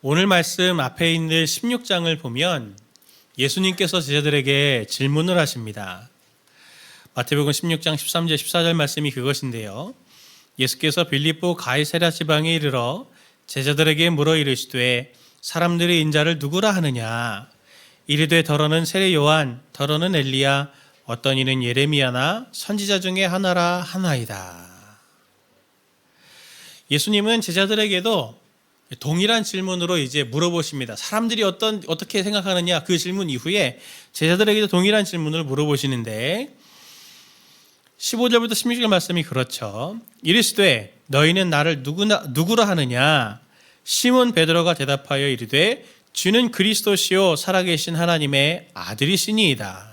오늘 말씀 앞에 있는 16장을 보면 예수님께서 제자들에게 질문을 하십니다. 마태복음 16장 13절 14절 말씀이 그것인데요. 예수께서 빌립보 가이사랴 지방에 이르러 제자들에게 물어 이르시되 사람들이 인자를 누구라 하느냐? 이르되 더러는 세례 요한, 더러는 엘리야, 어떤 이는 예레미야나 선지자 중에 하나라 하나이다. 예수님은 제자들에게도 동일한 질문으로 이제 물어보십니다. 사람들이 어떻게 생각하느냐, 그 질문 이후에 제자들에게도 동일한 질문을 물어보시는데 15절부터 16절 말씀이 그렇죠. 이르시되 너희는 나를 누구라 하느냐? 시몬 베드로가 대답하여 이르되 주는 그리스도시요 살아계신 하나님의 아들이시니이다.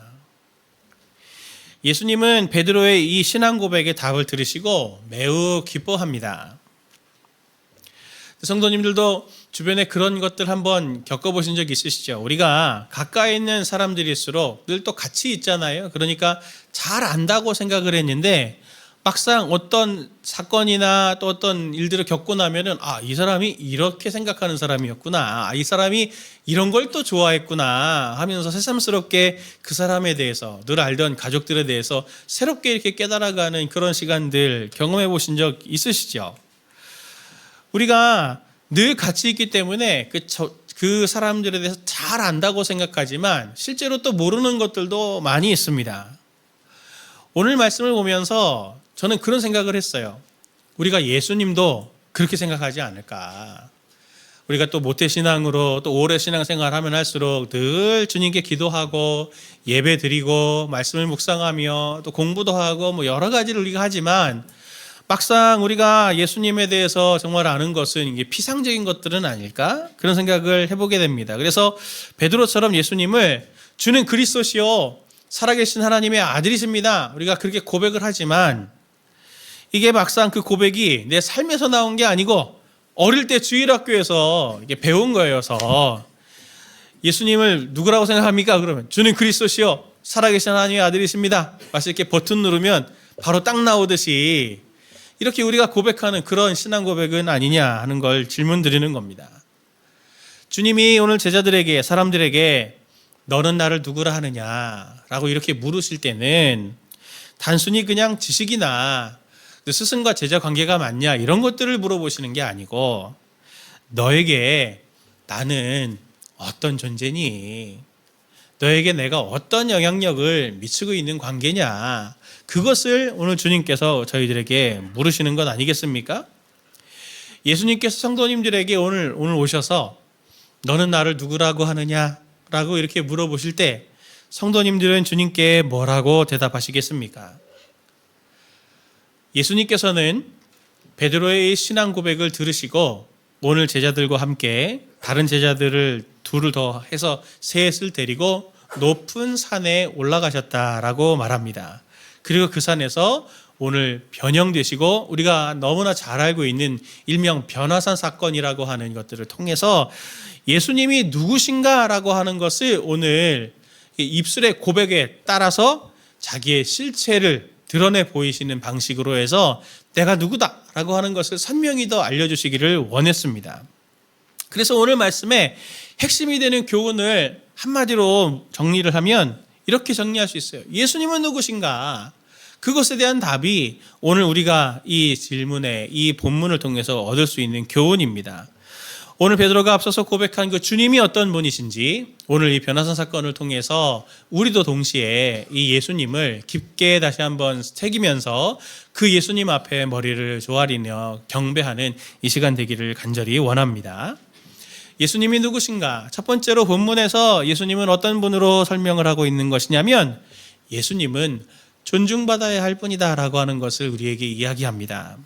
예수님은 베드로의 이 신앙 고백에 답을 들으시고 매우 기뻐합니다. 성도님들도 주변에 그런 것들 한번 겪어보신 적 있으시죠? 우리가 가까이 있는 사람들일수록 늘 또 같이 있잖아요. 그러니까 잘 안다고 생각을 했는데 막상 어떤 사건이나 또 어떤 일들을 겪고 나면은 이 사람이 이렇게 생각하는 사람이었구나. 이 사람이 이런 걸 또 좋아했구나 하면서 새삼스럽게 그 사람에 대해서 늘 알던 가족들에 대해서 새롭게 이렇게 깨달아가는 그런 시간들 경험해 보신 적 있으시죠? 우리가 늘 같이 있기 때문에 그 사람들에 대해서 잘 안다고 생각하지만 실제로 또 모르는 것들도 많이 있습니다. 오늘 말씀을 보면서 저는 그런 생각을 했어요. 우리가 예수님도 그렇게 생각하지 않을까. 우리가 또 모태신앙으로 또 오래 신앙생활 하면 할수록 늘 주님께 기도하고 예배 드리고 말씀을 묵상하며 또 공부도 하고 여러 가지를 우리가 하지만 막상 우리가 예수님에 대해서 정말 아는 것은 이게 피상적인 것들은 아닐까? 그런 생각을 해보게 됩니다. 그래서 베드로처럼 예수님을 주는 그리스도시요 살아계신 하나님의 아들이십니다. 우리가 그렇게 고백을 하지만 이게 막상 그 고백이 내 삶에서 나온 게 아니고 어릴 때 주일학교에서 이게 배운 거여서 예수님을 누구라고 생각합니까? 그러면 주는 그리스도시요 살아계신 하나님의 아들이십니다. 마치 이렇게 버튼 누르면 바로 딱 나오듯이 이렇게 우리가 고백하는 그런 신앙 고백은 아니냐 하는 걸 질문 드리는 겁니다. 주님이 오늘 제자들에게, 사람들에게 너는 나를 누구라 하느냐라고 이렇게 물으실 때는 단순히 그냥 지식이나 스승과 제자 관계가 맞냐 이런 것들을 물어보시는 게 아니고 너에게 나는 어떤 존재니? 너에게 내가 어떤 영향력을 미치고 있는 관계냐? 그것을 오늘 주님께서 저희들에게 물으시는 것 아니겠습니까? 예수님께서 성도님들에게 오늘 오셔서 너는 나를 누구라고 하느냐라고 이렇게 물어보실 때 성도님들은 주님께 뭐라고 대답하시겠습니까? 예수님께서는 베드로의 신앙 고백을 들으시고 오늘 제자들과 함께 다른 제자들을 둘을 더 해서 셋을 데리고 높은 산에 올라가셨다라고 말합니다. 그리고 그 산에서 오늘 변형되시고 우리가 너무나 잘 알고 있는 일명 변화산 사건이라고 하는 것들을 통해서 예수님이 누구신가라고 하는 것을 오늘 입술의 고백에 따라서 자기의 실체를 드러내 보이시는 방식으로 해서 내가 누구다라고 하는 것을 선명히 더 알려주시기를 원했습니다. 그래서 오늘 말씀에 핵심이 되는 교훈을 한마디로 정리를 하면 이렇게 정리할 수 있어요. 예수님은 누구신가? 그것에 대한 답이 오늘 우리가 이 질문에 이 본문을 통해서 얻을 수 있는 교훈입니다. 오늘 베드로가 앞서서 고백한 그 주님이 어떤 분이신지 오늘 이 변화산 사건을 통해서 우리도 동시에 이 예수님을 깊게 다시 한번 새기면서 그 예수님 앞에 머리를 조아리며 경배하는 이 시간 되기를 간절히 원합니다. 예수님이 누구신가? 첫 번째로 본문에서 예수님은 어떤 분으로 설명을 하고 있는 것이냐면 예수님은 존중받아야 할 분이다 라고 하는 것을 우리에게 이야기합니다.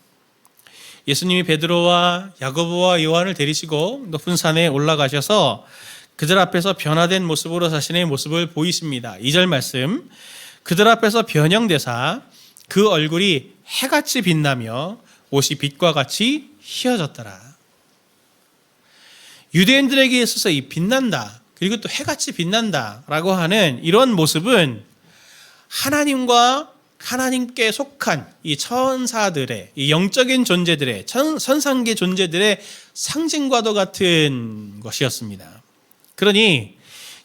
예수님이 베드로와 야고보와 요한을 데리시고 높은 산에 올라가셔서 그들 앞에서 변화된 모습으로 자신의 모습을 보이십니다. 2절 말씀, 그들 앞에서 변형되사 그 얼굴이 해같이 빛나며 옷이 빛과 같이 희어졌더라. 유대인들에게 있어서 이 빛난다 그리고 또 해같이 빛난다 라고 하는 이런 모습은 하나님과 하나님께 속한 이 천사들의, 이 영적인 존재들의, 선상계 존재들의 상징과도 같은 것이었습니다. 그러니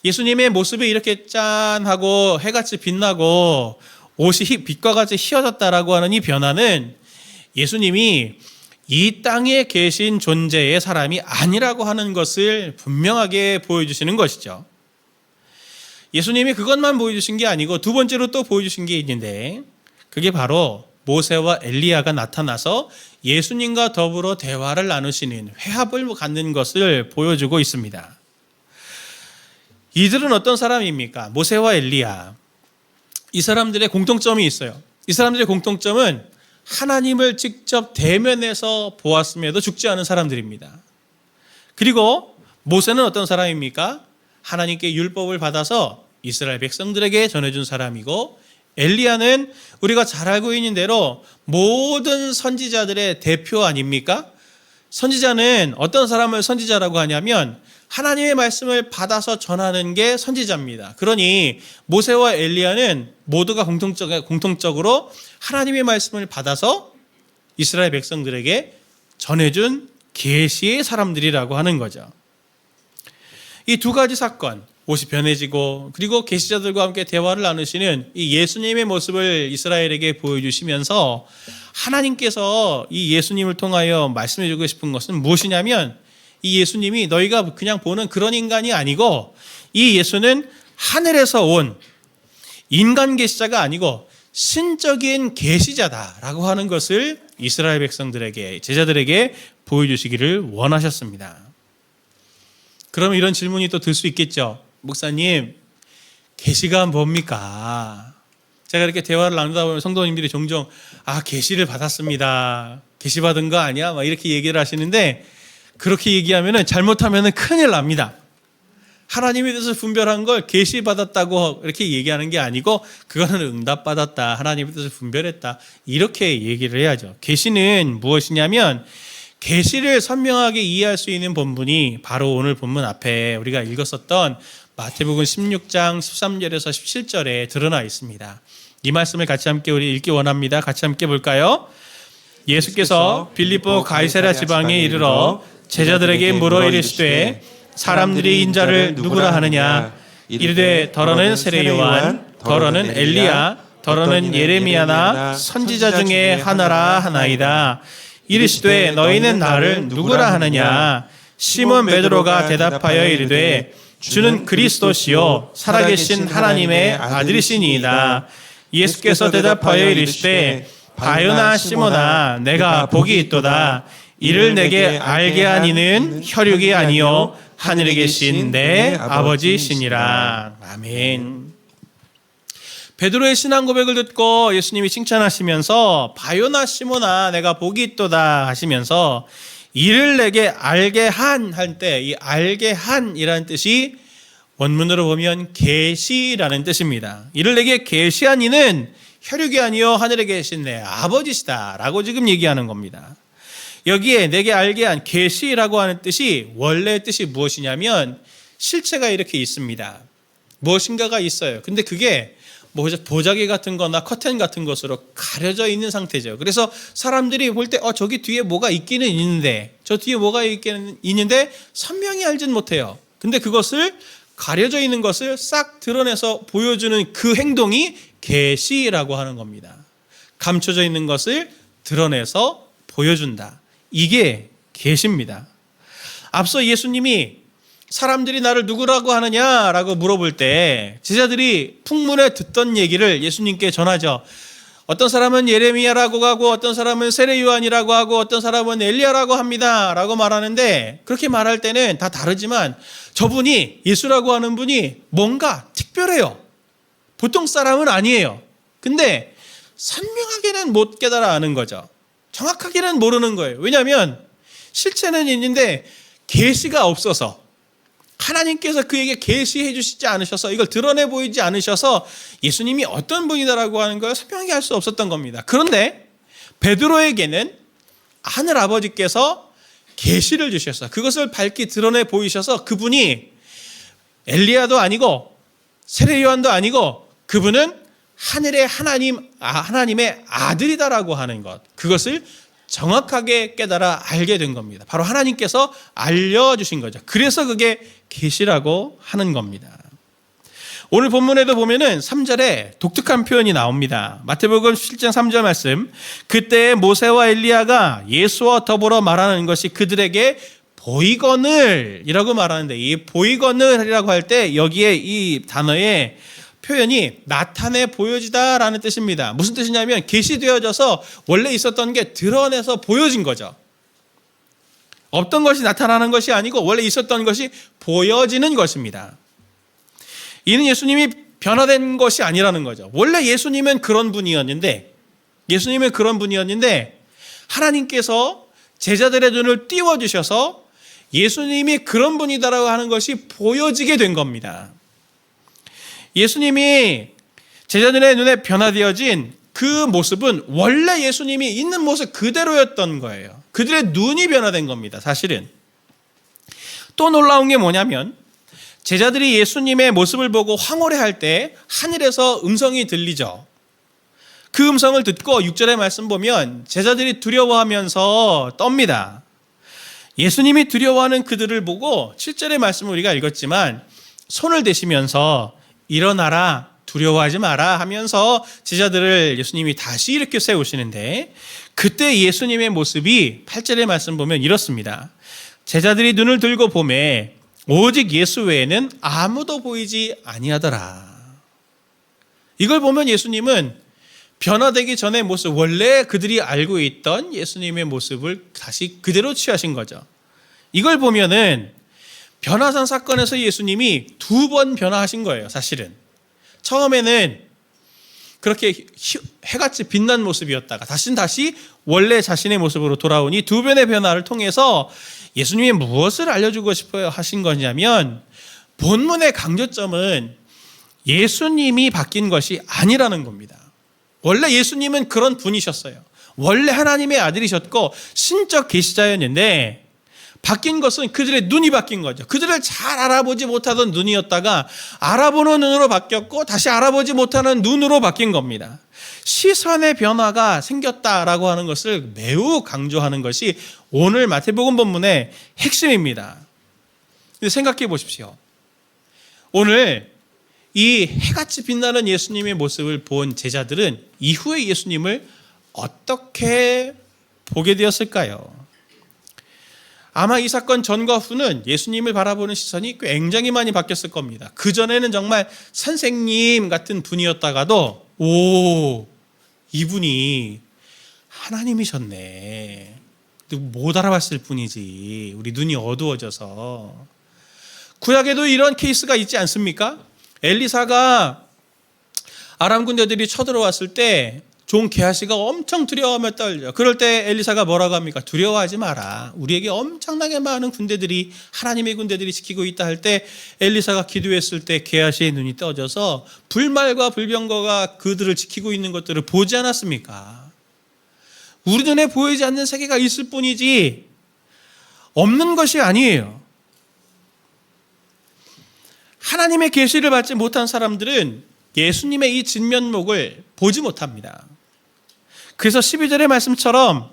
예수님의 모습이 이렇게 짠하고 해같이 빛나고 옷이 빛과 같이 휘어졌다라고 하는 이 변화는 예수님이 이 땅에 계신 존재의 사람이 아니라고 하는 것을 분명하게 보여주시는 것이죠. 예수님이 그것만 보여주신 게 아니고 두 번째로 또 보여주신 게 있는데, 그게 바로 모세와 엘리야가 나타나서 예수님과 더불어 대화를 나누시는, 회합을 갖는 것을 보여주고 있습니다. 이들은 어떤 사람입니까? 모세와 엘리야. 이 사람들의 공통점이 있어요. 이 사람들의 공통점은 하나님을 직접 대면해서 보았음에도 죽지 않은 사람들입니다. 그리고 모세는 어떤 사람입니까? 하나님께 율법을 받아서 이스라엘 백성들에게 전해준 사람이고, 엘리야는 우리가 잘 알고 있는 대로 모든 선지자들의 대표 아닙니까? 선지자는 어떤 사람을 선지자라고 하냐면 하나님의 말씀을 받아서 전하는 게 선지자입니다. 그러니 모세와 엘리야는 모두가 공통적으로 하나님의 말씀을 받아서 이스라엘 백성들에게 전해준 계시의 사람들이라고 하는 거죠. 이 두 가지 사건, 옷이 변해지고 그리고 계시자들과 함께 대화를 나누시는 이 예수님의 모습을 이스라엘에게 보여주시면서 하나님께서 이 예수님을 통하여 말씀해주고 싶은 것은 무엇이냐면, 이 예수님이 너희가 그냥 보는 그런 인간이 아니고 이 예수는 하늘에서 온 인간 계시자가 아니고 신적인 계시자다라고 하는 것을 이스라엘 백성들에게, 제자들에게 보여주시기를 원하셨습니다. 그러면 이런 질문이 또 들 수 있겠죠. 목사님, 계시가 뭡니까? 제가 이렇게 대화를 나누다 보면 성도님들이 종종 계시를 받았습니다, 계시 받은 거 아니야? 막 이렇게 얘기를 하시는데, 그렇게 얘기하면 잘못하면 큰일 납니다. 하나님에 대해서 분별한 걸 계시 받았다고 이렇게 얘기하는 게 아니고, 그거는 응답 받았다, 하나님에 대해서 분별했다, 이렇게 얘기를 해야죠. 계시는 무엇이냐면, 계시를 선명하게 이해할 수 있는 본문이 바로 오늘 본문 앞에 우리가 읽었었던 마태복음 16장 13절에서 17절에 드러나 있습니다. 이 말씀을 같이 함께 우리 읽기 원합니다. 같이 함께 볼까요? 예수께서 빌립보 가이사랴 지방에 이르러 제자들에게 물어 이르시되 사람들이 인자를 누구라 하느냐? 이르되 더러는 세례 요한, 더러는 엘리야, 더러는 예레미야나 선지자 중에 하나라 하나이다. 이르시되 너희는 나를 누구라 하느냐? 시몬 베드로가 대답하여 이르되 주는 그리스도시요 살아계신 하나님의 아들이시니이다. 예수께서 대답하여 이르시되 바요나 시몬아, 내가 복이 있도다. 이를 내게 알게 한 이는 혈육이 아니요 하늘에 계신 내 아버지시니라. 아멘. 베드로의 신앙 고백을 듣고 예수님이 칭찬하시면서 바요나 시몬아, 내가 복이 있도다 하시면서 이를 내게 알게 한 할 때, 이 알게 한이라는 뜻이 원문으로 보면 계시라는 뜻입니다. 이를 내게 계시한 이는 혈육이 아니요 하늘에 계신 내 아버지시다라고 지금 얘기하는 겁니다. 여기에 내게 알게 한 계시라고 하는 뜻이 원래 뜻이 무엇이냐면 실체가 이렇게 있습니다. 무엇인가가 있어요. 근데 그게 보자기 같은 거나 커튼 같은 것으로 가려져 있는 상태죠. 그래서 사람들이 볼 때 저기 뒤에 뭐가 있기는 있는데, 저 뒤에 뭐가 있기는 있는데 선명히 알진 못해요. 근데 그것을 가려져 있는 것을 싹 드러내서 보여주는 그 행동이 계시라고 하는 겁니다. 감춰져 있는 것을 드러내서 보여준다. 이게 계시입니다. 앞서 예수님이 사람들이 나를 누구라고 하느냐라고 물어볼 때 제자들이 풍문에 듣던 얘기를 예수님께 전하죠. 어떤 사람은 예레미야라고 하고 어떤 사람은 세례 요한이라고 하고 어떤 사람은 엘리야라고 합니다 라고 말하는데, 그렇게 말할 때는 다 다르지만 저분이, 예수라고 하는 분이 뭔가 특별해요. 보통 사람은 아니에요. 근데 선명하게는 못 깨달아 아는 거죠. 정확하게는 모르는 거예요. 왜냐하면 실체는 있는데 계시가 없어서, 하나님께서 그에게 계시해 주시지 않으셔서, 이걸 드러내 보이지 않으셔서 예수님이 어떤 분이다라고 하는 걸 선명하게 할 수 없었던 겁니다. 그런데 베드로에게는 하늘 아버지께서 계시를 주셔서 그것을 밝히 드러내 보이셔서 그분이 엘리야도 아니고 세례 요한도 아니고 그분은 하늘의 하나님의 아들이다라고 하는 것, 그것을 정확하게 깨달아 알게 된 겁니다. 바로 하나님께서 알려주신 거죠. 그래서 그게 계시라고 하는 겁니다. 오늘 본문에도 보면은 3절에 독특한 표현이 나옵니다. 마태복음 7장 3절 말씀, 그때 모세와 엘리야가 예수와 더불어 말하는 것이 그들에게 보이거늘이라고 말하는데, 이 보이거늘이라고 할 때 여기에 이 단어의 표현이 나타내 보여지다라는 뜻입니다. 무슨 뜻이냐면 계시되어져서 원래 있었던 게 드러내서 보여진 거죠. 없던 것이 나타나는 것이 아니고 원래 있었던 것이 보여지는 것입니다. 이는 예수님이 변화된 것이 아니라는 거죠. 원래 예수님은 그런 분이었는데 하나님께서 제자들의 눈을 띄워주셔서 예수님이 그런 분이다라고 하는 것이 보여지게 된 겁니다. 예수님이 제자들의 눈에 변화되어진 그 모습은 원래 예수님이 있는 모습 그대로였던 거예요. 그들의 눈이 변화된 겁니다. 사실은. 또 놀라운 게 뭐냐면 제자들이 예수님의 모습을 보고 황홀해할 때 하늘에서 음성이 들리죠. 그 음성을 듣고 6절의 말씀 보면 제자들이 두려워하면서 떱니다. 예수님이 두려워하는 그들을 보고 7절의 말씀을 우리가 읽었지만 손을 대시면서 일어나라, 두려워하지 마라 하면서 제자들을 예수님이 다시 일으켜 세우시는데, 그때 예수님의 모습이 8절의 말씀 보면 이렇습니다. 제자들이 눈을 들고 보매 오직 예수 외에는 아무도 보이지 아니하더라. 이걸 보면 예수님은 변화되기 전의 모습, 원래 그들이 알고 있던 예수님의 모습을 다시 그대로 취하신 거죠. 이걸 보면은 변화산 사건에서 예수님이 2번 변화하신 거예요. 사실은 처음에는 그렇게 해같이 빛난 모습이었다가 다시 원래 자신의 모습으로 돌아온 이 2번의 변화를 통해서 예수님이 무엇을 알려주고 싶어요 하신 거냐면, 본문의 강조점은 예수님이 바뀐 것이 아니라는 겁니다. 원래 예수님은 그런 분이셨어요. 원래 하나님의 아들이셨고 신적 계시자였는데, 바뀐 것은 그들의 눈이 바뀐 거죠. 그들을 잘 알아보지 못하던 눈이었다가 알아보는 눈으로 바뀌었고 다시 알아보지 못하는 눈으로 바뀐 겁니다. 시선의 변화가 생겼다라고 하는 것을 매우 강조하는 것이 오늘 마태복음 본문의 핵심입니다. 생각해 보십시오. 오늘 이 해같이 빛나는 예수님의 모습을 본 제자들은 이후에 예수님을 어떻게 보게 되었을까요? 아마 이 사건 전과 후는 예수님을 바라보는 시선이 굉장히 많이 바뀌었을 겁니다. 그전에는 정말 선생님 같은 분이었다가도 이분이 하나님이셨네. 못 알아봤을 뿐이지. 우리 눈이 어두워져서. 구약에도 이런 케이스가 있지 않습니까? 엘리사가 아람 군대들이 쳐들어왔을 때 종 게하시가 엄청 두려워하며 떨죠. 그럴 때 엘리사가 뭐라고 합니까? 두려워하지 마라. 우리에게 엄청나게 많은 군대들이, 하나님의 군대들이 지키고 있다 할 때 엘리사가 기도했을 때 게하시의 눈이 떠져서 불말과 불병거가 그들을 지키고 있는 것들을 보지 않았습니까? 우리 눈에 보이지 않는 세계가 있을 뿐이지 없는 것이 아니에요. 하나님의 계시를 받지 못한 사람들은 예수님의 이 진면목을 보지 못합니다. 그래서 12절의 말씀처럼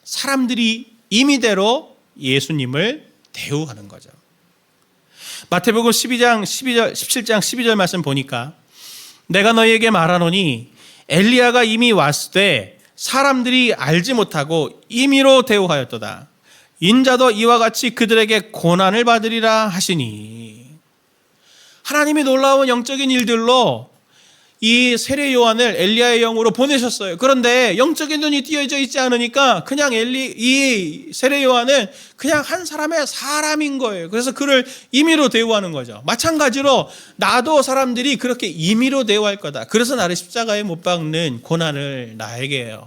사람들이 임의대로 예수님을 대우하는 거죠. 마태복음 17장 12절 말씀 보니까 내가 너희에게 말하노니 엘리야가 이미 왔을 때 사람들이 알지 못하고 임의로 대우하였도다. 인자도 이와 같이 그들에게 고난을 받으리라 하시니. 하나님이 놀라운 영적인 일들로 이 세례 요한을 엘리야의 영으로 보내셨어요. 그런데 영적인 눈이 띄어져 있지 않으니까 그냥 이 세례 요한은 그냥 한 사람의 사람인 거예요. 그래서 그를 임의로 대우하는 거죠. 마찬가지로 나도 사람들이 그렇게 임의로 대우할 거다. 그래서 나를 십자가에 못 박는 고난을 나에게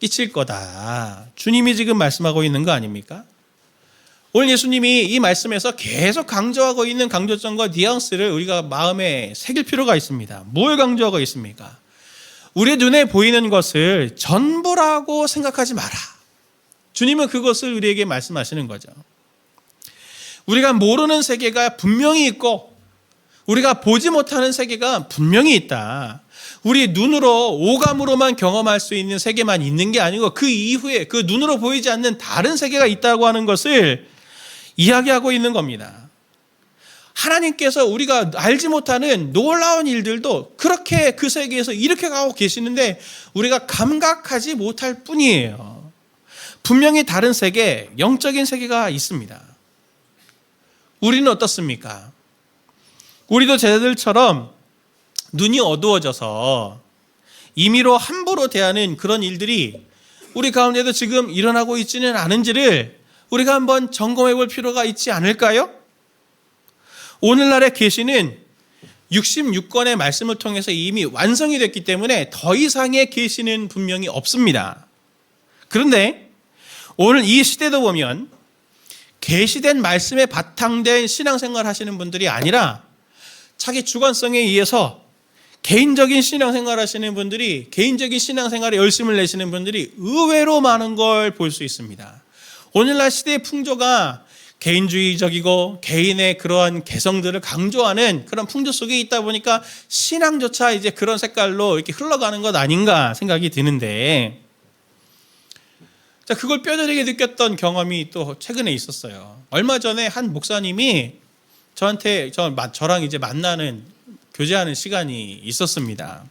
끼칠 거다. 주님이 지금 말씀하고 있는 거 아닙니까? 오늘 예수님이 이 말씀에서 계속 강조하고 있는 강조점과 뉘앙스를 우리가 마음에 새길 필요가 있습니다. 뭘 강조하고 있습니까? 우리 눈에 보이는 것을 전부라고 생각하지 마라. 주님은 그것을 우리에게 말씀하시는 거죠. 우리가 모르는 세계가 분명히 있고 우리가 보지 못하는 세계가 분명히 있다. 우리 눈으로 오감으로만 경험할 수 있는 세계만 있는 게 아니고 그 이후에 그 눈으로 보이지 않는 다른 세계가 있다고 하는 것을 이야기하고 있는 겁니다. 하나님께서 우리가 알지 못하는 놀라운 일들도 그렇게 그 세계에서 이렇게 가고 계시는데 우리가 감각하지 못할 뿐이에요. 분명히 다른 세계, 영적인 세계가 있습니다. 우리는 어떻습니까? 우리도 제자들처럼 눈이 어두워져서 임의로 함부로 대하는 그런 일들이 우리 가운데도 지금 일어나고 있지는 않은지를 우리가 한번 점검해 볼 필요가 있지 않을까요? 오늘날의 계시는 66권의 말씀을 통해서 이미 완성이 됐기 때문에 더 이상의 계시는 분명히 없습니다. 그런데 오늘 이 시대도 보면 계시된 말씀에 바탕된 신앙생활 하시는 분들이 아니라 자기 주관성에 의해서 개인적인 신앙생활 하시는 분들이, 개인적인 신앙생활에 열심을 내시는 분들이 의외로 많은 걸 볼 수 있습니다. 오늘날 시대의 풍조가 개인주의적이고 개인의 그러한 개성들을 강조하는 그런 풍조 속에 있다 보니까 신앙조차 이제 그런 색깔로 이렇게 흘러가는 것 아닌가 생각이 드는데, 자, 그걸 뼈저리게 느꼈던 경험이 또 최근에 있었어요. 얼마 전에 한 목사님이 저랑 이제 만나는 교제하는 시간이 있었습니다.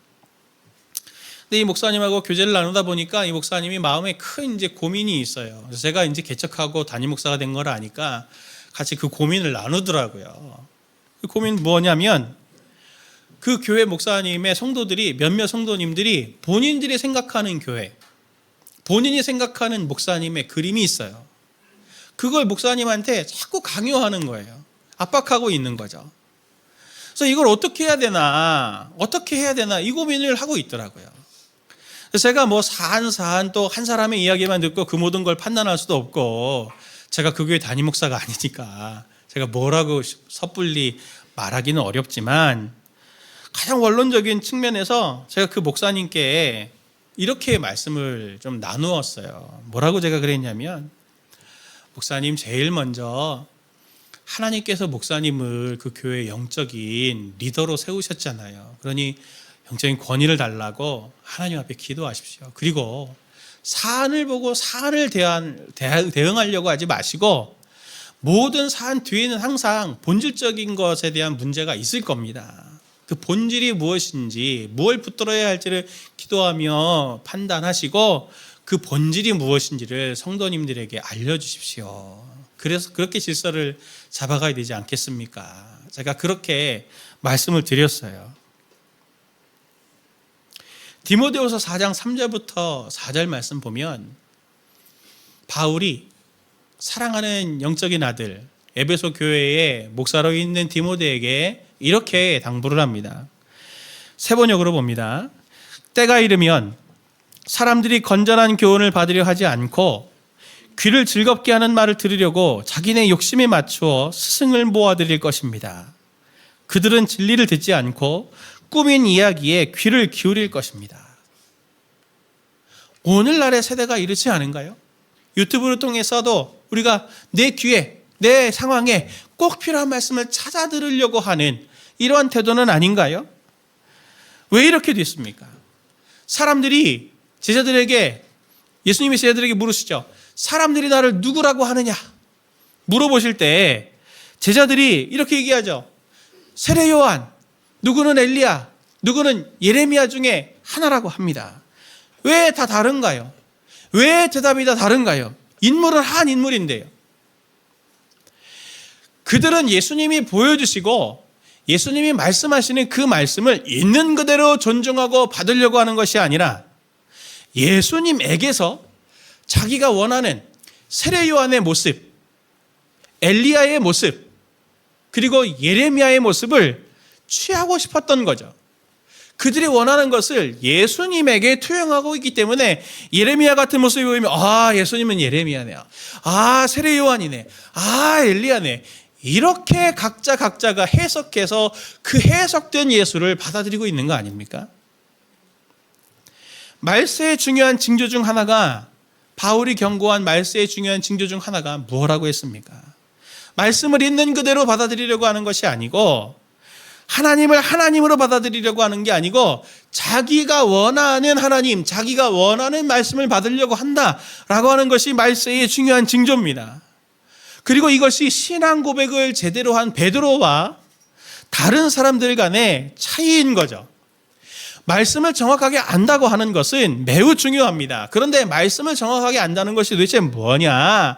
근데 이 목사님하고 교제를 나누다 보니까 이 목사님이 마음에 큰 이제 고민이 있어요. 그래서 제가 이제 개척하고 담임 목사가 된 걸 아니까 같이 그 고민을 나누더라고요. 그 고민 뭐냐면 그 교회 목사님의 성도들이, 몇몇 성도님들이 본인들이 생각하는 교회, 본인이 생각하는 목사님의 그림이 있어요. 그걸 목사님한테 자꾸 강요하는 거예요. 압박하고 있는 거죠. 그래서 이걸 어떻게 해야 되나 이 고민을 하고 있더라고요. 그래서 제가 뭐 사안 또 한 사람의 이야기만 듣고 그 모든 걸 판단할 수도 없고, 제가 그 교회 담임 목사가 아니니까 제가 뭐라고 섣불리 말하기는 어렵지만 가장 원론적인 측면에서 제가 그 목사님께 이렇게 말씀을 좀 나누었어요. 뭐라고 제가 그랬냐면, 목사님, 제일 먼저 하나님께서 목사님을 그 교회의 영적인 리더로 세우셨잖아요. 그러니 영적인 권위를 달라고 하나님 앞에 기도하십시오. 그리고 사안을 보고 사안을 대응하려고 하지 마시고, 모든 사안 뒤에는 항상 본질적인 것에 대한 문제가 있을 겁니다. 그 본질이 무엇인지, 무엇을 붙들어야 할지를 기도하며 판단하시고 그 본질이 무엇인지를 성도님들에게 알려주십시오. 그래서 그렇게 질서를 잡아가야 되지 않겠습니까? 제가 그렇게 말씀을 드렸어요. 디모데후서 4장 3절부터 4절 말씀 보면 바울이 사랑하는 영적인 아들 에베소 교회의 목사로 있는 디모데에게 이렇게 당부를 합니다. 세 번역으로 봅니다. 때가 이르면 사람들이 건전한 교훈을 받으려 하지 않고 귀를 즐겁게 하는 말을 들으려고 자기네 욕심에 맞추어 스승을 모아들일 것입니다. 그들은 진리를 듣지 않고 꾸민 이야기에 귀를 기울일 것입니다. 오늘날의 세대가 이렇지 않은가요? 유튜브를 통해서도 우리가 내 귀에, 내 상황에 꼭 필요한 말씀을 찾아 들으려고 하는 이러한 태도는 아닌가요? 왜 이렇게 됐습니까? 사람들이 예수님이 제자들에게 물으시죠. 사람들이 나를 누구라고 하느냐? 물어보실 때 제자들이 이렇게 얘기하죠. 세례 요한, 누구는 엘리야, 누구는 예레미야 중에 하나라고 합니다. 왜 다 다른가요? 왜 대답이 다 다른가요? 인물은 한 인물인데요. 그들은 예수님이 보여주시고 예수님이 말씀하시는 그 말씀을 있는 그대로 존중하고 받으려고 하는 것이 아니라 예수님에게서 자기가 원하는 세례 요한의 모습, 엘리야의 모습, 그리고 예레미야의 모습을 취하고 싶었던 거죠. 그들이 원하는 것을 예수님에게 투영하고 있기 때문에 예레미야 같은 모습이 보이면 예수님은 예레미야네요. 세례 요한이네. 엘리야네. 이렇게 각자가 해석해서 그 해석된 예수를 받아들이고 있는 거 아닙니까? 말세의 중요한 징조 중 하나가, 바울이 경고한 말세의 중요한 징조 중 하나가 뭐라고 했습니까? 말씀을 있는 그대로 받아들이려고 하는 것이 아니고 하나님을 하나님으로 받아들이려고 하는 게 아니고 자기가 원하는 하나님, 자기가 원하는 말씀을 받으려고 한다라고 하는 것이 말세의 중요한 징조입니다. 그리고 이것이 신앙 고백을 제대로 한 베드로와 다른 사람들 간의 차이인 거죠. 말씀을 정확하게 안다고 하는 것은 매우 중요합니다. 그런데 말씀을 정확하게 안다는 것이 도대체 뭐냐?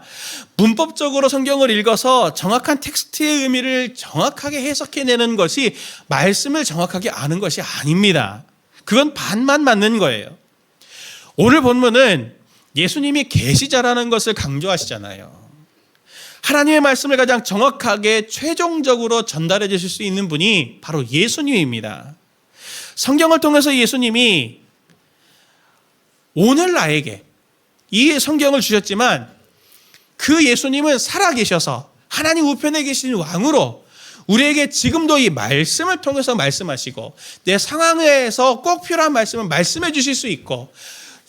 문법적으로 성경을 읽어서 정확한 텍스트의 의미를 정확하게 해석해내는 것이 말씀을 정확하게 아는 것이 아닙니다. 그건 반만 맞는 거예요. 오늘 본문은 예수님이 계시자라는 것을 강조하시잖아요. 하나님의 말씀을 가장 정확하게 최종적으로 전달해 주실 수 있는 분이 바로 예수님입니다. 성경을 통해서 예수님이 오늘 나에게 이 성경을 주셨지만 그 예수님은 살아계셔서 하나님 우편에 계신 왕으로 우리에게 지금도 이 말씀을 통해서 말씀하시고 내 상황에서 꼭 필요한 말씀을 말씀해 주실 수 있고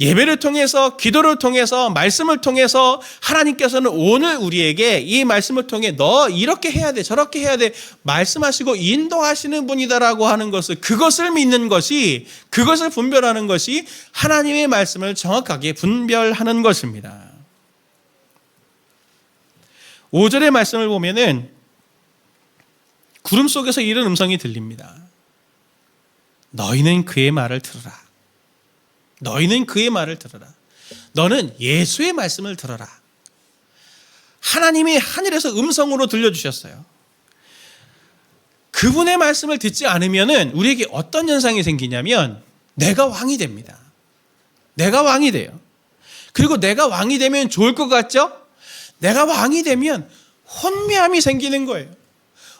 예배를 통해서 기도를 통해서 말씀을 통해서 하나님께서는 오늘 우리에게 이 말씀을 통해 너 이렇게 해야 돼 저렇게 해야 돼 말씀하시고 인도하시는 분이다라고 하는 것을 그것을 믿는 것이 그것을 분별하는 것이 하나님의 말씀을 정확하게 분별하는 것입니다. 5절의 말씀을 보면은 구름 속에서 이런 음성이 들립니다. 너희는 그의 말을 들으라. 너희는 그의 말을 들어라. 너는 예수의 말씀을 들어라. 하나님이 하늘에서 음성으로 들려주셨어요. 그분의 말씀을 듣지 않으면 우리에게 어떤 현상이 생기냐면 내가 왕이 됩니다. 내가 왕이 돼요. 그리고 내가 왕이 되면 좋을 것 같죠? 내가 왕이 되면 혼미함이 생기는 거예요.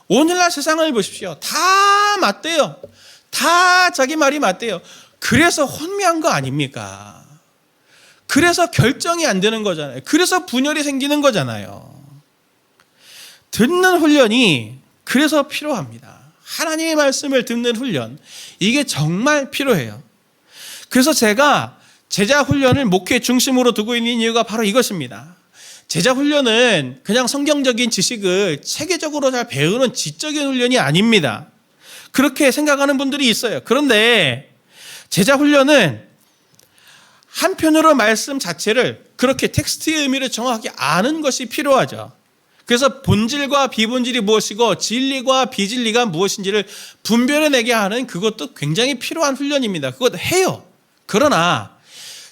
오늘날 세상을 보십시오. 다 맞대요. 다 자기 말이 맞대요. 그래서 혼미한 거 아닙니까? 그래서 결정이 안 되는 거잖아요. 그래서 분열이 생기는 거잖아요. 듣는 훈련이 그래서 필요합니다. 하나님의 말씀을 듣는 훈련, 이게 정말 필요해요. 그래서 제가 제자 훈련을 목회 중심으로 두고 있는 이유가 바로 이것입니다. 제자 훈련은 그냥 성경적인 지식을 체계적으로 잘 배우는 지적인 훈련이 아닙니다. 그렇게 생각하는 분들이 있어요. 그런데 제자 훈련은 한편으로 말씀 자체를 그렇게 텍스트의 의미를 정확하게 아는 것이 필요하죠. 그래서 본질과 비본질이 무엇이고 진리와 비진리가 무엇인지를 분별해내게 하는 그것도 굉장히 필요한 훈련입니다. 그것 해요. 그러나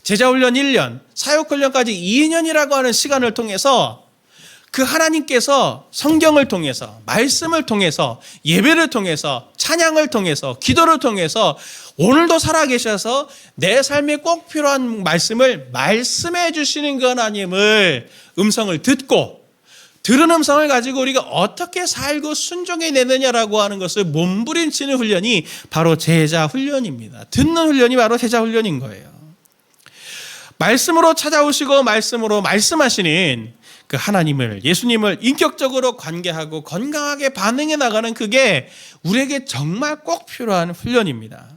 제자 훈련 1년, 사역 훈련까지 2년이라고 하는 시간을 통해서 그 하나님께서 성경을 통해서 말씀을 통해서 예배를 통해서 찬양을 통해서 기도를 통해서 오늘도 살아계셔서 내 삶에 꼭 필요한 말씀을 말씀해 주시는 그 하나님을 음성을 듣고 들은 음성을 가지고 우리가 어떻게 살고 순종해내느냐라고 하는 것을 몸부림치는 훈련이 바로 제자 훈련입니다. 듣는 훈련이 바로 제자 훈련인 거예요. 말씀으로 찾아오시고 말씀으로 말씀하시는 그 하나님을, 예수님을 인격적으로 관계하고 건강하게 반응해 나가는 그게 우리에게 정말 꼭 필요한 훈련입니다.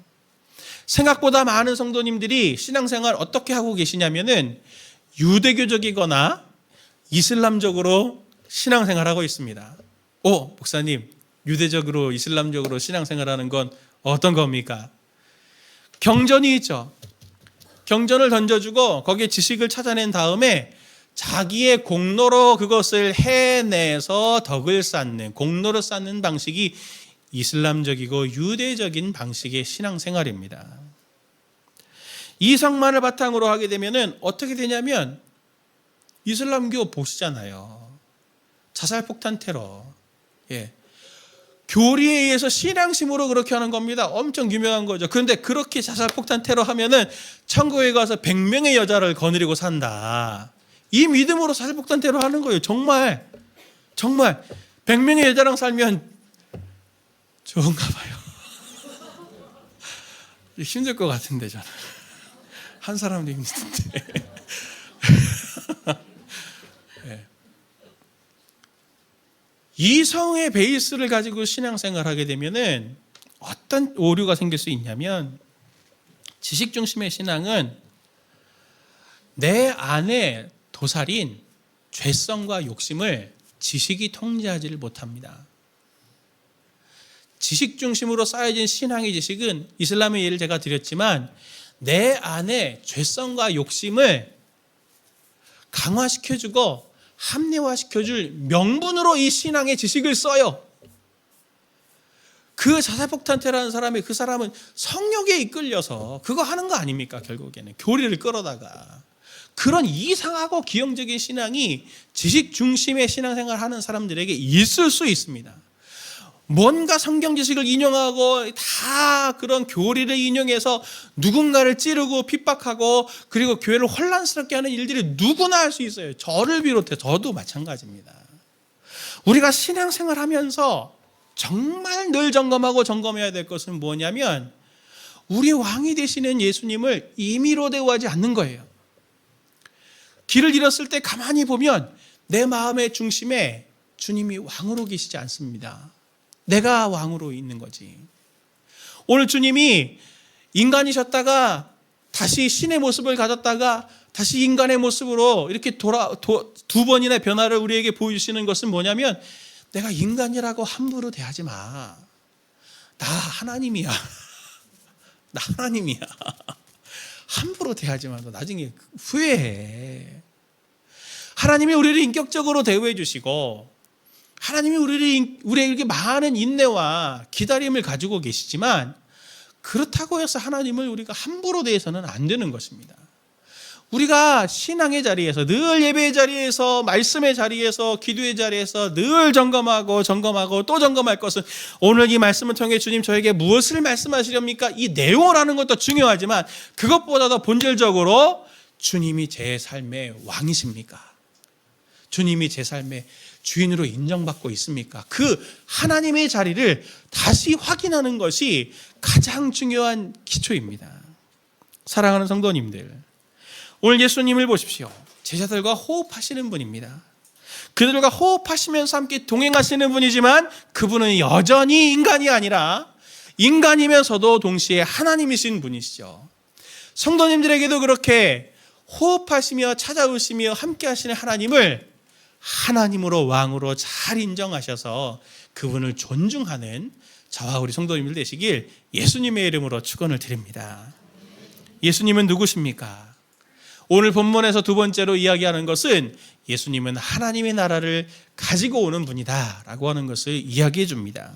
생각보다 많은 성도님들이 신앙생활 어떻게 하고 계시냐면은 유대교적이거나 이슬람적으로 신앙생활하고 있습니다. 목사님, 유대적으로 이슬람적으로 신앙생활하는 건 어떤 겁니까? 경전이 있죠. 경전을 던져주고 거기에 지식을 찾아낸 다음에 자기의 공로로 그것을 해내서 덕을 쌓는, 공로를 쌓는 방식이 이슬람적이고 유대적인 방식의 신앙생활입니다. 이 성만을 바탕으로 하게 되면 어떻게 되냐면 이슬람교 보시잖아요. 자살폭탄 테러. 교리에 의해서 신앙심으로 그렇게 하는 겁니다. 엄청 유명한 거죠. 그런데 그렇게 자살폭탄 테러 하면은 천국에 가서 100명의 여자를 거느리고 산다. 이 믿음으로 자살폭탄 테러 하는 거예요. 정말 100명의 여자랑 살면 좋은가 봐요. 힘들 것 같은데 저는. 한 사람도 힘든데. 네. 이성의 베이스를 가지고 신앙생활하게 되면은 어떤 오류가 생길 수 있냐면 지식 중심의 신앙은 내 안에 도살인 죄성과 욕심을 지식이 통제하지를 못합니다. 지식 중심으로 쌓여진 신앙의 지식은 이슬람의 예를 제가 드렸지만 내 안에 죄성과 욕심을 강화시켜주고 합리화시켜줄 명분으로 이 신앙의 지식을 써요. 그 자살폭탄테라는 사람이 그 사람은 성욕에 이끌려서 그거 하는 거 아닙니까? 결국에는 교리를 끌어다가 그런 이상하고 기형적인 신앙이 지식 중심의 신앙생활을 하는 사람들에게 있을 수 있습니다. 뭔가 성경 지식을 인용하고 다 그런 교리를 인용해서 누군가를 찌르고 핍박하고 그리고 교회를 혼란스럽게 하는 일들이 누구나 할 수 있어요. 저를 비롯해 저도 마찬가지입니다. 우리가 신앙생활 하면서 정말 늘 점검하고 점검해야 될 것은 뭐냐면 우리 왕이 되시는 예수님을 임의로 대우하지 않는 거예요. 길을 잃었을 때 가만히 보면 내 마음의 중심에 주님이 왕으로 계시지 않습니다. 내가 왕으로 있는 거지. 오늘 주님이 인간이셨다가 다시 신의 모습을 가졌다가 다시 인간의 모습으로 이렇게 두 번이나 변화를 우리에게 보여주시는 것은 뭐냐면 내가 인간이라고 함부로 대하지 마. 나 하나님이야. 나 하나님이야. 함부로 대하지 마. 너 나중에 후회해. 하나님이 우리를 인격적으로 대우해 주시고 하나님이 우리에게 많은 인내와 기다림을 가지고 계시지만 그렇다고 해서 하나님을 우리가 함부로 대해서는 안 되는 것입니다. 우리가 신앙의 자리에서 늘 예배의 자리에서 말씀의 자리에서 기도의 자리에서 늘 점검하고 또 점검할 것은 오늘 이 말씀을 통해 주님 저에게 무엇을 말씀하시렵니까? 이 내용을 하는 것도 중요하지만 그것보다도 본질적으로 주님이 제 삶의 왕이십니까? 주님이 제 삶의 주인으로 인정받고 있습니까? 그 하나님의 자리를 다시 확인하는 것이 가장 중요한 기초입니다. 사랑하는 성도님들, 오늘 예수님을 보십시오. 제자들과 호흡하시는 분입니다. 그들과 호흡하시면서 함께 동행하시는 분이지만 그분은 여전히 인간이 아니라 인간이면서도 동시에 하나님이신 분이시죠. 성도님들에게도 그렇게 호흡하시며 찾아오시며 함께 하시는 하나님을 하나님으로 왕으로 잘 인정하셔서 그분을 존중하는 저와 우리 성도님들 되시길 예수님의 이름으로 축원을 드립니다. 예수님은 누구십니까? 오늘 본문에서 두 번째로 이야기하는 것은 예수님은 하나님의 나라를 가지고 오는 분이다 라고 하는 것을 이야기해 줍니다.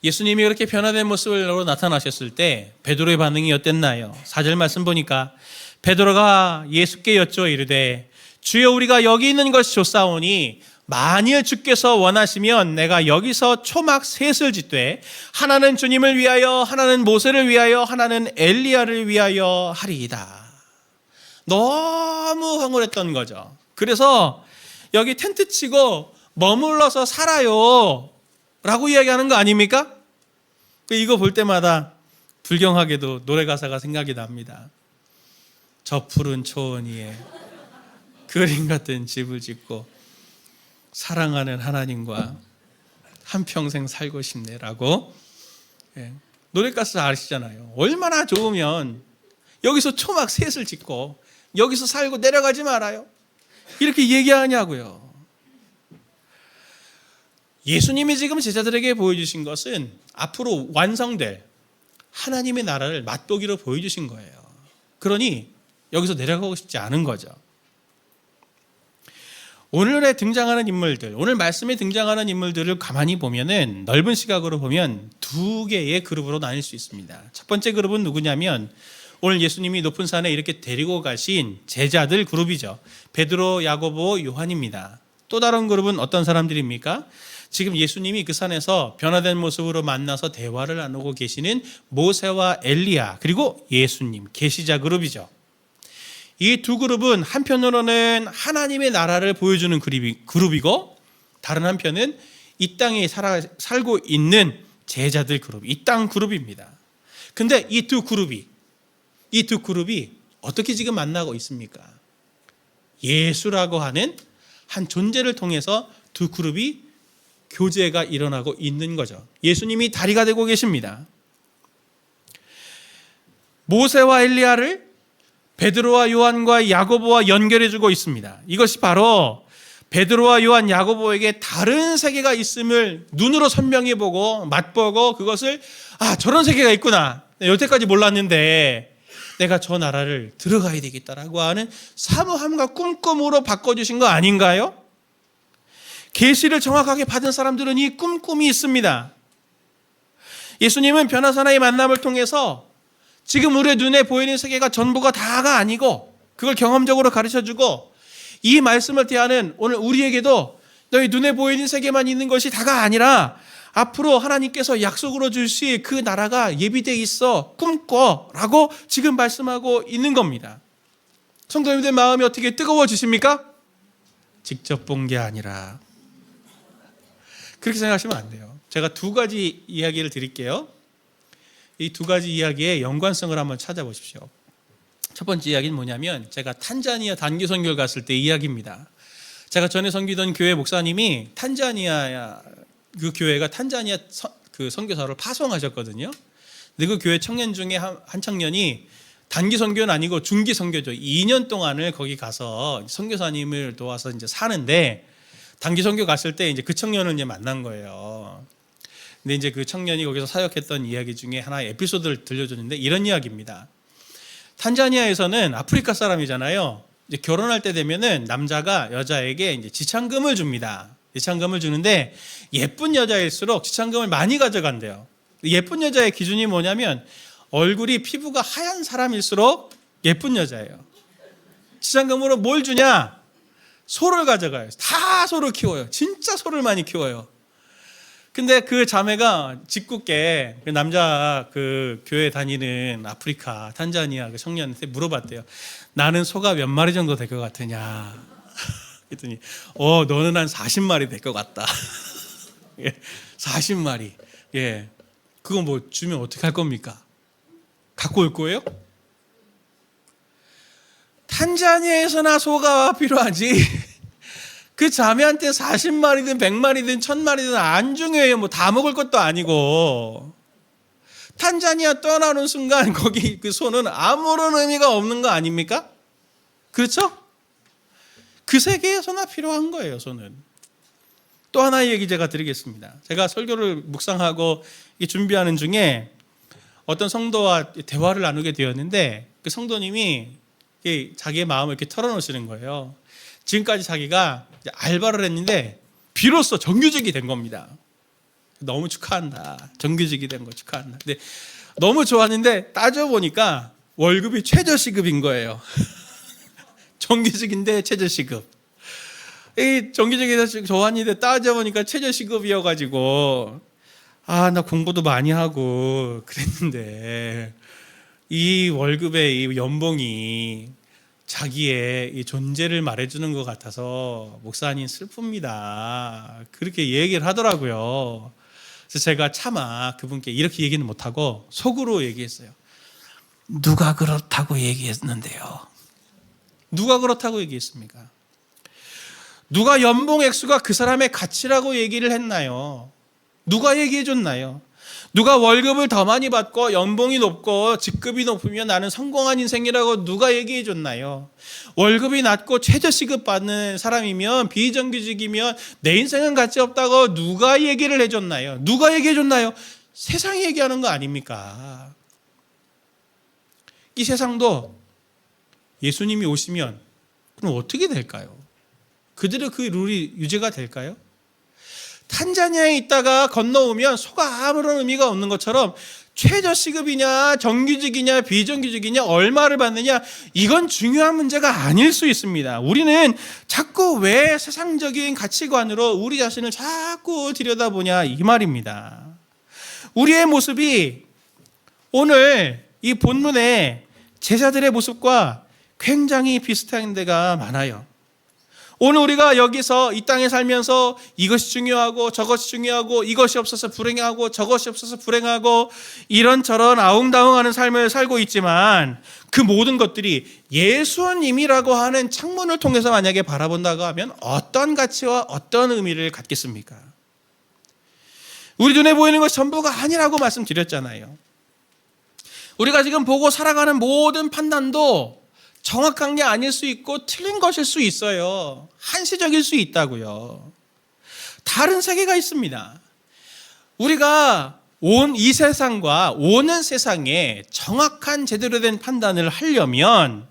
예수님이 그렇게 변화된 모습으로 나타나셨을 때 베드로의 반응이 어땠나요? 4절 말씀 보니까 베드로가 예수께 여쭈어 이르되 주여 우리가 여기 있는 것이 좋사오니 만일 주께서 원하시면 내가 여기서 초막 셋을 짓되 하나는 주님을 위하여 하나는 모세를 위하여 하나는 엘리야를 위하여 하리이다. 너무 황홀했던 거죠. 그래서 여기 텐트 치고 머물러서 살아요 라고 이야기하는 거 아닙니까? 이거 볼 때마다 불경하게도 노래 가사가 생각이 납니다. 저 푸른 초원 위에 그림 같은 집을 짓고 사랑하는 하나님과 한평생 살고 싶네라고. 노래 가사 아시잖아요. 얼마나 좋으면 여기서 초막 셋을 짓고 여기서 살고 내려가지 말아요 이렇게 얘기하냐고요. 예수님이 지금 제자들에게 보여주신 것은 앞으로 완성될 하나님의 나라를 맛보기로 보여주신 거예요. 그러니 여기서 내려가고 싶지 않은 거죠. 오늘에 등장하는 인물들, 오늘 말씀에 등장하는 인물들을 가만히 보면은 넓은 시각으로 보면 두 개의 그룹으로 나뉠 수 있습니다. 첫 번째 그룹은 누구냐면 오늘 예수님이 높은 산에 이렇게 데리고 가신 제자들 그룹이죠. 베드로, 야고보, 요한입니다. 또 다른 그룹은 어떤 사람들입니까? 지금 예수님이 그 산에서 변화된 모습으로 만나서 대화를 나누고 계시는 모세와 엘리야 그리고 예수님, 계시자 그룹이죠. 이 두 그룹은 한편으로는 하나님의 나라를 보여주는 그룹이고 그룹이고 다른 한편은 이 땅에 살고 있는 제자들 그룹, 이 땅 그룹입니다. 근데 이 두 그룹이 어떻게 지금 만나고 있습니까? 예수라고 하는 한 존재를 통해서 두 그룹이 교제가 일어나고 있는 거죠. 예수님이 다리가 되고 계십니다. 모세와 엘리야를 베드로와 요한과 야고보와 연결해 주고 있습니다. 이것이 바로 베드로와 요한, 야고보에게 다른 세계가 있음을 눈으로 선명히 보고 맛보고 그것을 저런 세계가 있구나. 여태까지 몰랐는데 내가 저 나라를 들어가야 되겠다라고 하는 사모함과 꿈꿈으로 바꿔주신 거 아닌가요? 계시를 정확하게 받은 사람들은 이 꿈꿈이 있습니다. 예수님은 변화사나의 만남을 통해서 지금 우리의 눈에 보이는 세계가 전부가 다가 아니고 그걸 경험적으로 가르쳐주고 이 말씀을 대하는 오늘 우리에게도 너희 눈에 보이는 세계만 있는 것이 다가 아니라 앞으로 하나님께서 약속으로 주실 그 나라가 예비되어 있어 꿈꿔라고 지금 말씀하고 있는 겁니다. 성도님들 마음이 어떻게 뜨거워지십니까? 직접 본 게 아니라 그렇게 생각하시면 안 돼요. 제가 두 가지 이야기를 드릴게요. 이 두 가지 이야기의 연관성을 한번 찾아보십시오. 첫 번째 이야기는 뭐냐면 제가 탄자니아 단기 선교를 갔을 때 이야기입니다. 제가 전에 섬기던 교회 목사님이 탄자니아 그 교회가 탄자니아 그 선교사를 파송하셨거든요. 근데 그 교회 청년 중에 한 청년이 단기 선교는 아니고 중기 선교죠. 2년 동안을 거기 가서 선교사님을 도와서 이제 사는데 단기 선교 갔을 때 이제 그 청년을 이제 만난 거예요. 근데 이제 그 청년이 거기서 사역했던 이야기 중에 하나의 에피소드를 들려줬는데 이런 이야기입니다. 탄자니아에서는 아프리카 사람이잖아요. 이제 결혼할 때 되면은 남자가 여자에게 이제 지참금을 줍니다. 지참금을 주는데 예쁜 여자일수록 지참금을 많이 가져간대요. 예쁜 여자의 기준이 뭐냐면 얼굴이 피부가 하얀 사람일수록 예쁜 여자예요. 지참금으로 뭘 주냐? 소를 가져가요. 다 소를 키워요. 진짜 소를 많이 키워요. 근데 그 자매가 짓궂게 그 남자 그 교회 다니는 아프리카 탄자니아 그 청년한테 물어봤대요. 나는 소가 몇 마리 정도 될 것 같으냐? 그랬더니 너는 한 40마리 될 것 같다. 40마리. 예. 그거 뭐 주면 어떻게 할 겁니까? 갖고 올 거예요? 탄자니아에서나 소가 필요하지. 그 자매한테 40마리든 100마리든 1000마리든 안 중요해요. 뭐 다 먹을 것도 아니고. 탄자니아 떠나는 순간 거기 그 소는 아무런 의미가 없는 거 아닙니까? 그렇죠? 그 세계에서나 필요한 거예요, 소는. 또 하나의 얘기 제가 드리겠습니다. 제가 설교를 묵상하고 준비하는 중에 어떤 성도와 대화를 나누게 되었는데 그 성도님이 자기의 마음을 이렇게 털어놓으시는 거예요. 지금까지 자기가 알바를 했는데 비로소 정규직이 된 겁니다. 너무 축하한다. 정규직이 된 거 축하한다. 근데 너무 좋았는데 따져보니까 월급이 최저시급인 거예요. 정규직인데 최저시급. 이 정규직에서 좋았는데 따져보니까 최저시급이어가지고 나 공부도 많이 하고 그랬는데 이 월급의 이 연봉이 자기의 이 존재를 말해주는 것 같아서 목사님 슬픕니다. 그렇게 얘기를 하더라고요. 그래서 제가 차마 그분께 이렇게 얘기는 못하고 속으로 얘기했어요. 누가 그렇다고 얘기했는데요? 누가 그렇다고 얘기했습니까? 누가 연봉 액수가 그 사람의 가치라고 얘기를 했나요? 누가 얘기해 줬나요? 누가 월급을 더 많이 받고 연봉이 높고 직급이 높으면 나는 성공한 인생이라고 누가 얘기해 줬나요? 월급이 낮고 최저시급 받는 사람이면 비정규직이면 내 인생은 가치 없다고 누가 얘기를 해줬나요? 누가 얘기해 줬나요? 세상이 얘기하는 거 아닙니까? 이 세상도 예수님이 오시면 그럼 어떻게 될까요? 그대로 그 룰이 유지가 될까요? 탄자니아에 있다가 건너오면 소가 아무런 의미가 없는 것처럼 최저시급이냐 정규직이냐 비정규직이냐 얼마를 받느냐 이건 중요한 문제가 아닐 수 있습니다. 우리는 자꾸 왜 세상적인 가치관으로 우리 자신을 자꾸 들여다보냐 이 말입니다. 우리의 모습이 오늘 이 본문의 제자들의 모습과 굉장히 비슷한 데가 많아요. 오늘 우리가 여기서 이 땅에 살면서 이것이 중요하고 저것이 중요하고 이것이 없어서 불행하고 저것이 없어서 불행하고 이런저런 아웅다웅하는 삶을 살고 있지만 그 모든 것들이 예수님이라고 하는 창문을 통해서 만약에 바라본다고 하면 어떤 가치와 어떤 의미를 갖겠습니까? 우리 눈에 보이는 것이 전부가 아니라고 말씀드렸잖아요. 우리가 지금 보고 살아가는 모든 판단도 정확한 게 아닐 수 있고 틀린 것일 수 있어요. 한시적일 수 있다고요. 다른 세계가 있습니다. 우리가 온 이 세상과 오는 세상에 정확한 제대로 된 판단을 하려면,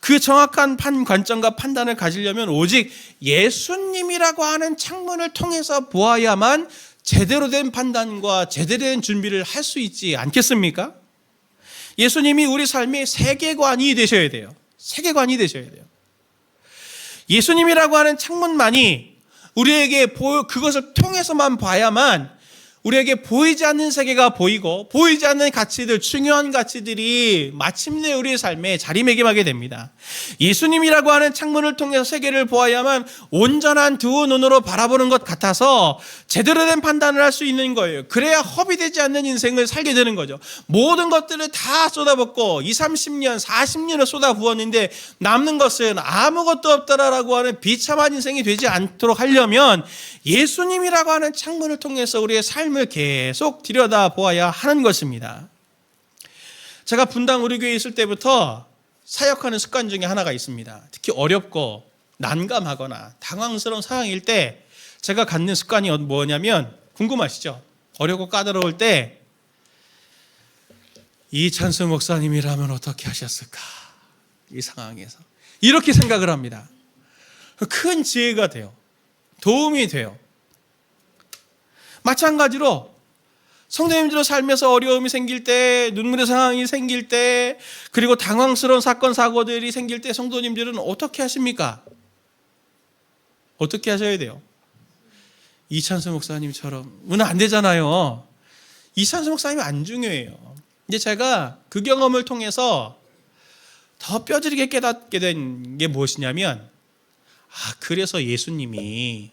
그 정확한 관점과 판단을 가지려면 오직 예수님이라고 하는 창문을 통해서 보아야만 제대로 된 판단과 제대로 된 준비를 할 수 있지 않겠습니까? 예수님이 우리 삶의 세계관이 되셔야 돼요. 세계관이 되셔야 돼요. 예수님이라고 하는 창문만이 우리에게 그것을 통해서만 봐야만 우리에게 보이지 않는 세계가 보이고, 보이지 않는 가치들, 중요한 가치들이 마침내 우리의 삶에 자리매김하게 됩니다. 예수님이라고 하는 창문을 통해서 세계를 보아야만 온전한 두 눈으로 바라보는 것 같아서 제대로 된 판단을 할 수 있는 거예요. 그래야 허비되지 않는 인생을 살게 되는 거죠. 모든 것들을 다 쏟아붓고 20, 30년, 40년을 쏟아부었는데 남는 것은 아무것도 없다라고 하는 비참한 인생이 되지 않도록 하려면 예수님이라고 하는 창문을 통해서 우리의 삶을 계속 들여다보아야 하는 것입니다. 제가 분당 우리 교회에 있을 때부터 사역하는 습관 중에 하나가 있습니다. 특히 어렵고 난감하거나 당황스러운 상황일 때 제가 갖는 습관이 뭐냐면, 궁금하시죠? 어렵고 까다로울 때 이찬수 목사님이라면 어떻게 하셨을까? 이 상황에서 이렇게 생각을 합니다. 큰 지혜가 돼요. 도움이 돼요. 마찬가지로 성도님들의 삶에서 어려움이 생길 때, 눈물의 상황이 생길 때, 그리고 당황스러운 사건 사고들이 생길 때 성도님들은 어떻게 하십니까? 어떻게 하셔야 돼요? 이찬수 목사님처럼은 안 되잖아요. 이찬수 목사님이 안 중요해요. 이제 제가 그 경험을 통해서 더 뼈저리게 깨닫게 된 게 무엇이냐면, 그래서 예수님이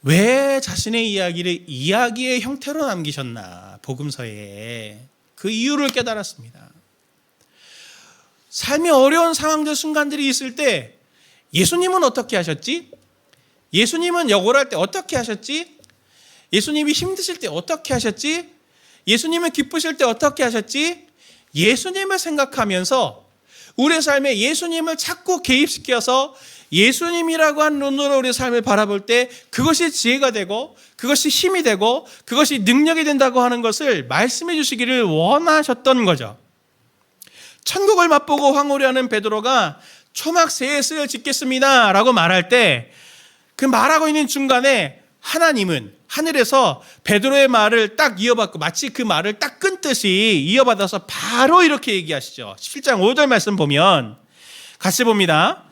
왜 자신의 이야기를 이야기의 형태로 남기셨나, 복음서에. 그 이유를 깨달았습니다. 삶의 어려운 상황들, 순간들이 있을 때 예수님은 어떻게 하셨지? 예수님은 역올할 때 어떻게 하셨지? 예수님이 힘드실 때 어떻게 하셨지? 예수님은 기쁘실 때 어떻게 하셨지? 예수님을 생각하면서 우리의 삶에 예수님을 자꾸 개입시켜서 예수님이라고 하는 눈으로 우리의 삶을 바라볼 때 그것이 지혜가 되고, 그것이 힘이 되고, 그것이 능력이 된다고 하는 것을 말씀해 주시기를 원하셨던 거죠. 천국을 맛보고 황홀히하는 베드로가 초막 셋을 짓겠습니다 라고 말할 때, 그 말하고 있는 중간에 하나님은 하늘에서 베드로의 말을 딱 이어받고, 마치 그 말을 딱 끊듯이 이어받아서 바로 이렇게 얘기하시죠. 17장 5절 말씀 보면 같이 봅니다.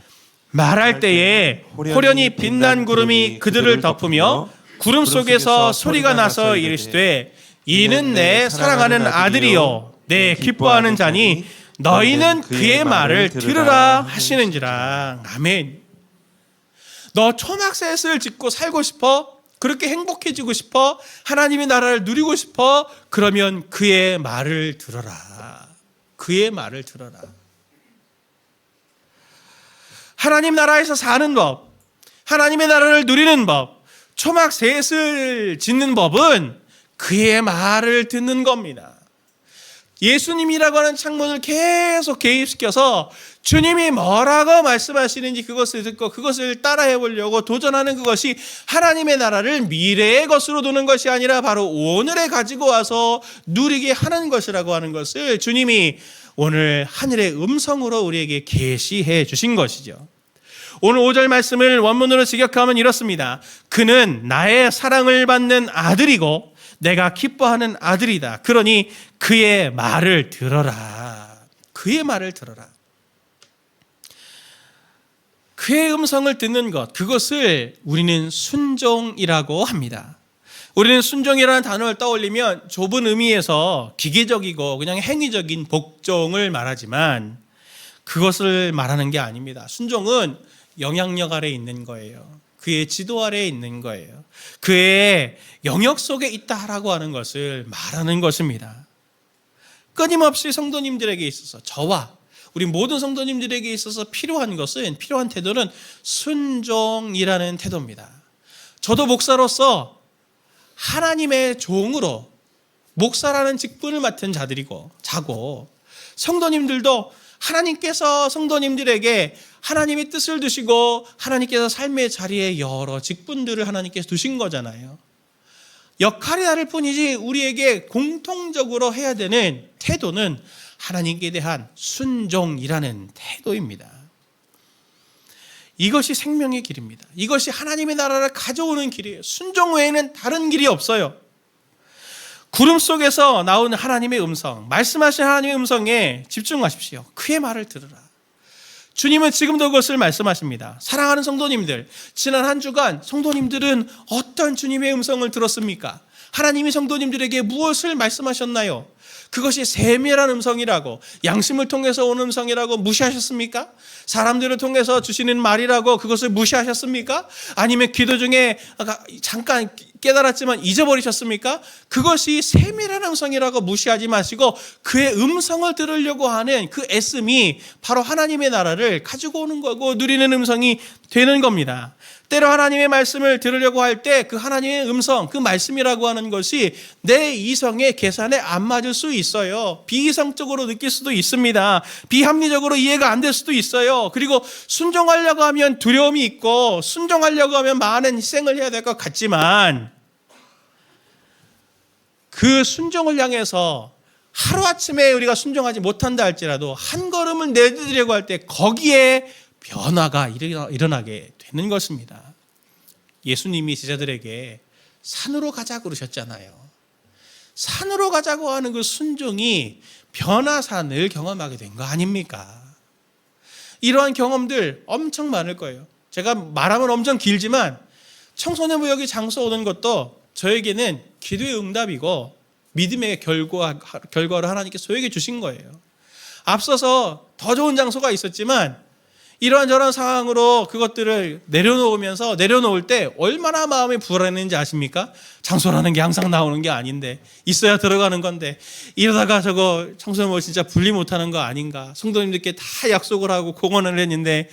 말할 때에 호련히 빛난 구름이 그들을 덮으며 구름 속에서 소리가 나서 이르시되, 이는 내 사랑하는 아들이요 내 기뻐하는 자니 너희는 그의 말을 들으라 하시는지라. 아멘. 너 초막셋을 짓고 살고 싶어? 그렇게 행복해지고 싶어? 하나님의 나라를 누리고 싶어? 그러면 그의 말을 들어라. 그의 말을 들어라. 하나님 나라에서 사는 법, 하나님의 나라를 누리는 법, 초막셋을 짓는 법은 그의 말을 듣는 겁니다. 예수님이라고 하는 창문을 계속 개입시켜서 주님이 뭐라고 말씀하시는지 그것을 듣고 그것을 따라해 보려고 도전하는, 그것이 하나님의 나라를 미래의 것으로 두는 것이 아니라 바로 오늘에 가지고 와서 누리게 하는 것이라고 하는 것을 주님이 오늘 하늘의 음성으로 우리에게 계시해 주신 것이죠. 오늘 5절 말씀을 원문으로 직역하면 이렇습니다. 그는 나의 사랑을 받는 아들이고 내가 기뻐하는 아들이다. 그러니 그의 말을 들어라. 그의 말을 들어라. 그의 음성을 듣는 것, 그것을 우리는 순종이라고 합니다. 우리는 순종이라는 단어를 떠올리면 좁은 의미에서 기계적이고 그냥 행위적인 복종을 말하지만 그것을 말하는 게 아닙니다. 순종은 영향력 아래에 있는 거예요. 그의 지도 아래에 있는 거예요. 그의 영역 속에 있다라고 하는 것을 말하는 것입니다. 끊임없이 성도님들에게 있어서, 저와 우리 모든 성도님들에게 있어서 필요한 태도는 순종이라는 태도입니다. 저도 목사로서 하나님의 종으로 목사라는 직분을 맡은 자고, 성도님들도 하나님께서 성도님들에게 하나님의 뜻을 두시고 하나님께서 삶의 자리에 여러 직분들을 하나님께서 두신 거잖아요. 역할이 다를 뿐이지 우리에게 공통적으로 해야 되는 태도는 하나님께 대한 순종이라는 태도입니다. 이것이 생명의 길입니다. 이것이 하나님의 나라를 가져오는 길이에요. 순종 외에는 다른 길이 없어요. 구름 속에서 나오는 하나님의 음성, 말씀하신 하나님의 음성에 집중하십시오. 그의 말을 들으라. 주님은 지금도 그것을 말씀하십니다. 사랑하는 성도님들, 지난 한 주간 성도님들은 어떤 주님의 음성을 들었습니까? 하나님이 성도님들에게 무엇을 말씀하셨나요? 그것이 세밀한 음성이라고, 양심을 통해서 온 음성이라고 무시하셨습니까? 사람들을 통해서 주시는 말이라고 그것을 무시하셨습니까? 아니면 기도 중에 잠깐 깨달았지만 잊어버리셨습니까? 그것이 세밀한 음성이라고 무시하지 마시고 그의 음성을 들으려고 하는 그 애씀이 바로 하나님의 나라를 가지고 오는 거고 누리는 음성이 되는 겁니다. 때로 하나님의 말씀을 들으려고 할 때 그 하나님의 음성, 그 말씀이라고 하는 것이 내 이성의 계산에 안 맞을 수 있어요. 비이성적으로 느낄 수도 있습니다. 비합리적으로 이해가 안 될 수도 있어요. 그리고 순종하려고 하면 두려움이 있고 순종하려고 하면 많은 희생을 해야 될 것 같지만 그 순종을 향해서 하루아침에 우리가 순종하지 못한다 할지라도 한 걸음을 내디디려고 할 때 거기에 변화가 일어나게 되는 것입니다. 예수님이 제자들에게 산으로 가자 그러셨잖아요. 산으로 가자고 하는 그 순종이 변화산을 경험하게 된 거 아닙니까? 이러한 경험들 엄청 많을 거예요. 제가 말하면 엄청 길지만 청소년 무역의 장소 오는 것도 저에게는 기도의 응답이고 믿음의 결과를 하나님께서 저에게 주신 거예요. 앞서서 더 좋은 장소가 있었지만 이러한 저런 상황으로 그것들을 내려놓을 때 얼마나 마음이 불안했는지 아십니까? 장소라는 게 항상 나오는 게 아닌데 있어야 들어가는 건데 이러다가 저거 청소년 진짜 분리 못하는 거 아닌가? 성도님들께 다 약속을 하고 공언을 했는데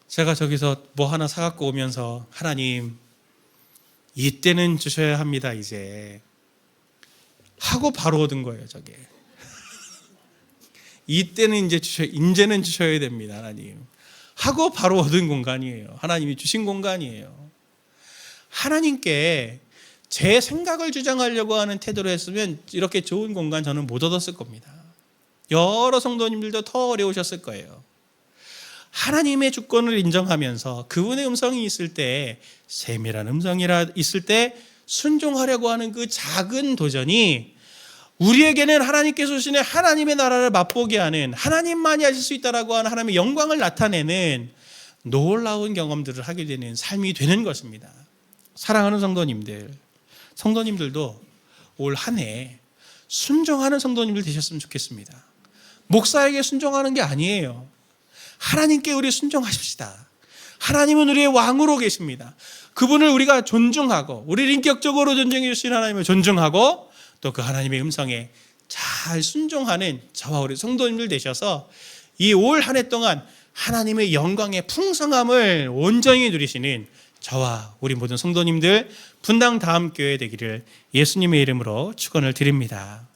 제가 저기서 뭐 하나 사갖고 오면서 하나님 이때는 주셔야 합니다 이제 하고 바로 얻은 거예요 저게. 이때는 이제는 주셔야 됩니다 하나님 하고 바로 얻은 공간이에요. 하나님이 주신 공간이에요. 하나님께 제 생각을 주장하려고 하는 태도로 했으면 이렇게 좋은 공간 저는 못 얻었을 겁니다. 여러 성도님들도 더 어려우셨을 거예요. 하나님의 주권을 인정하면서 그분의 음성이 있을 때 세밀한 음성이라 있을 때 순종하려고 하는 그 작은 도전이 우리에게는 하나님께서 주시는 하나님의 나라를 맛보게 하는 하나님만이 하실 수 있다라고 하는 하나님의 영광을 나타내는 놀라운 경험들을 하게 되는 삶이 되는 것입니다. 사랑하는 성도님들도 올 한 해 순종하는 성도님들 되셨으면 좋겠습니다. 목사에게 순종하는 게 아니에요. 하나님께 우리 순종하십시다. 하나님은 우리의 왕으로 계십니다. 그분을 우리가 존중하고 우리를 인격적으로 존중해 주신 하나님을 존중하고 또 그 하나님의 음성에 잘 순종하는 저와 우리 성도님들 되셔서 이 올 한 해 동안 하나님의 영광의 풍성함을 온전히 누리시는 저와 우리 모든 성도님들 분당 다음교회 되기를 예수님의 이름으로 축원을 드립니다.